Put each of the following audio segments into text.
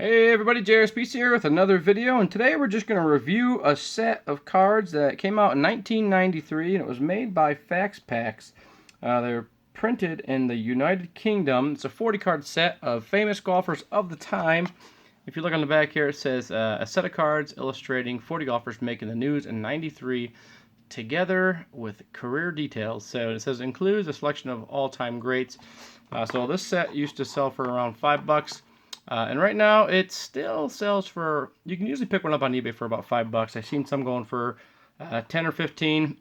Hey everybody, Spicci here with another video, and today we're just going to review a set of cards that came out in 1993, and it was made by Fax Packs. They're printed in the United Kingdom. It's a 40 card set of famous golfers of the time. If you look on the back here, it says a set of cards illustrating 40 golfers making the news in 93, together with career details. So it says includes a selection of all-time greats. So this set used to sell for around $5. And right now it still sells for, you can usually pick one up on eBay for about $5. I've seen some going for 10 or 15,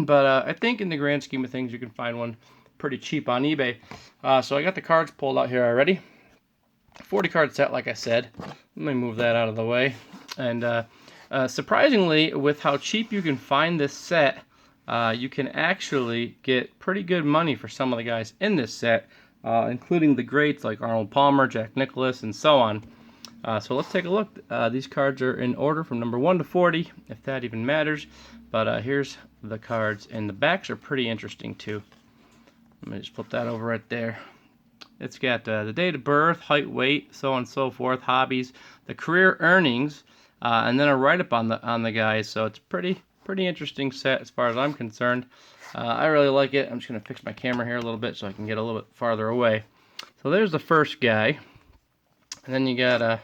but I think in the grand scheme of things you can find one pretty cheap on eBay. So I got the cards pulled out here already. 40 card set, like I said. Let me move that out of the way. And surprisingly, with how cheap you can find this set, you can actually get pretty good money for some of the guys in this set. Including the greats like Arnold, Palmer, Jack Nicklaus, and so on. So let's take a look. These cards are in order from number 1 to 40, if that even matters. But here's the cards, and the backs are pretty interesting too. Let me just flip that over right there. It's got the date of birth, height, weight, so on and so forth, hobbies, the career earnings, and then a write-up on the guys. So it's pretty interesting set as far as I'm concerned. I really like it. I'm just going to fix my camera here a little bit so I can get a little bit farther away. So there's the first guy. And then you got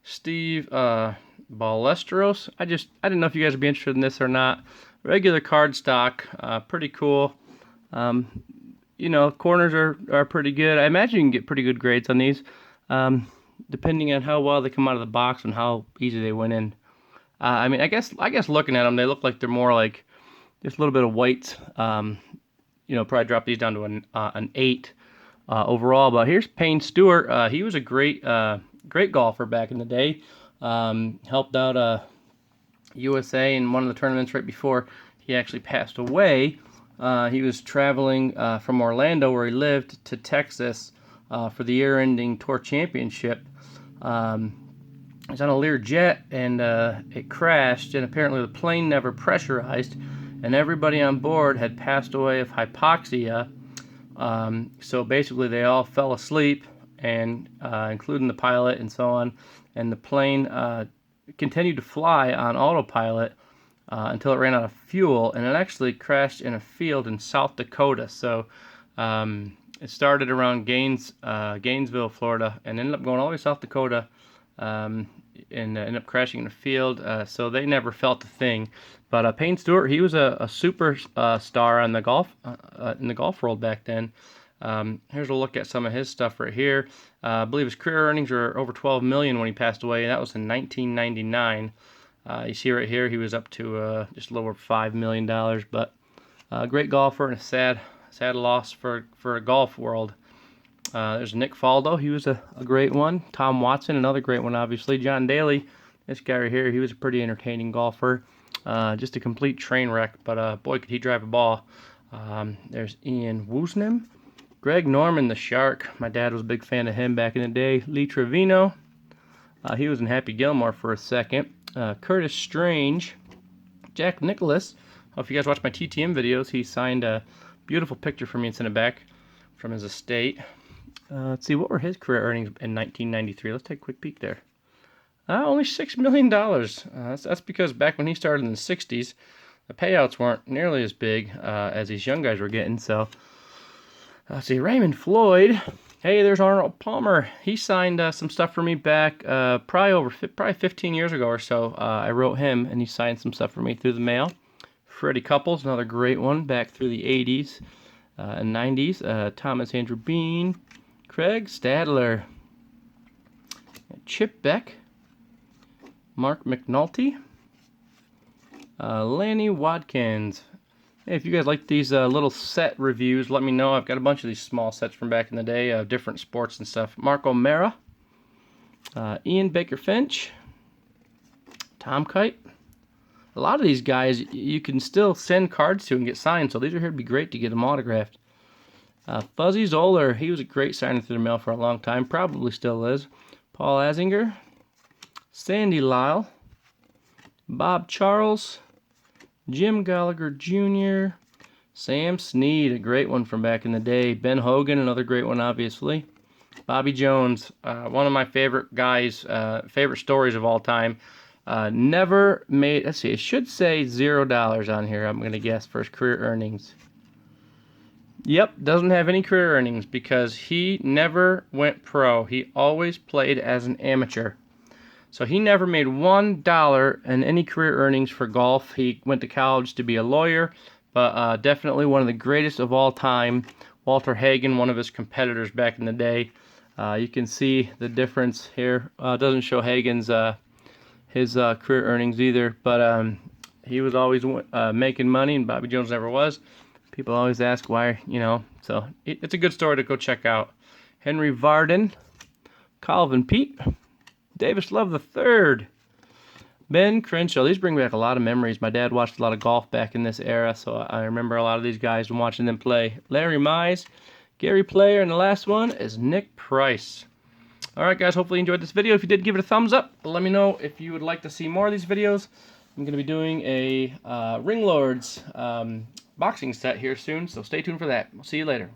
Steve Ballesteros. I didn't know if you guys would be interested in this or not. Regular card stock. Pretty cool. You know, corners are pretty good. I imagine you can get pretty good grades on these. Depending on how well they come out of the box and how easy they went in. I mean, I guess looking at them, they look like they're more like just a little bit of white. You know, probably drop these down to an 8 overall. But here's Payne Stewart. He was a great golfer back in the day. Helped out USA in one of the tournaments right before he actually passed away. He was traveling from Orlando, where he lived, to Texas for the year-ending tour championship. He was on a Learjet, and it crashed, and apparently the plane never pressurized, and everybody on board had passed away of hypoxia. So basically they all fell asleep, and including the pilot and so on, and the plane continued to fly on autopilot until it ran out of fuel, and it actually crashed in a field in South Dakota. So it started around Gainesville, Florida, and ended up going all the way to South Dakota, and ended up crashing in a field. So they never felt a thing. But Payne Stewart, he was a super star on the golf in the golf world back then. Here's a look at some of his stuff right here. I believe his career earnings were over $12 million when he passed away, and that was in 1999. You see right here, he was up to just a little over $5 million. But a great golfer, and a sad loss for a golf world. There's Nick Faldo. He was a great one. Tom Watson, another great one, obviously. John Daly, this guy right here, he was a pretty entertaining golfer. Just a complete train wreck, but boy, could he drive a ball. There's Ian Woosnam. Greg Norman, the Shark. My dad was a big fan of him back in the day. Lee Trevino. He was in Happy Gilmore for a second. Curtis Strange. Jack Nicklaus. If you guys watch my TTM videos, he signed a beautiful picture for me and sent it back from his estate. Let's see, what were his career earnings in 1993? Let's take a quick peek there. Only $6 million. That's because back when he started in the 60s, the payouts weren't nearly as big as these young guys were getting. So, let's see, Raymond Floyd. Hey, there's Arnold Palmer. He signed some stuff for me back probably 15 years ago or so. I wrote him, and he signed some stuff for me through the mail. Freddie Couples, another great one, back through the 80s and 90s. Thomas Andrew Bean. Craig Stadler. Chip Beck. Mark McNulty. Lanny Watkins. Hey, if you guys like these little set reviews, let me know. I've got a bunch of these small sets from back in the day of different sports and stuff. Mark O'Mara. Ian Baker Finch. Tom Kite. A lot of these guys you can still send cards to and get signed, so these are here to be great to get them autographed. Fuzzy Zoller, he was a great signer through the mail for a long time, probably still is. Paul Azinger. Sandy Lyle. Bob Charles. Jim Gallagher Jr. Sam Snead, a great one from back in the day. Ben Hogan, another great one, obviously. Bobby Jones, one of my favorite guys, favorite stories of all time. Never made, let's see, it should say $0 on here, I'm going to guess, for his career earnings. Yep, doesn't have any career earnings because he never went pro. He always played as an amateur. So he never made $1 in any career earnings for golf. He went to college to be a lawyer, but definitely one of the greatest of all time. Walter Hagen, one of his competitors back in the day. You can see the difference here. It doesn't show Hagen's his career earnings either, but he was always making money, and Bobby Jones never was. People always ask why, you know, so it's a good story to go check out. Henry Varden, Calvin Pete, Davis Love III, Ben Crenshaw. These bring back a lot of memories. My dad watched a lot of golf back in this era, so I remember a lot of these guys and watching them play. Larry Mize, Gary Player, and the last one is Nick Price. Alright guys, hopefully you enjoyed this video. If you did, give it a thumbs up. Let me know if you would like to see more of these videos. I'm going to be doing a Ring Lords boxing set here soon, so stay tuned for that. We'll see you later.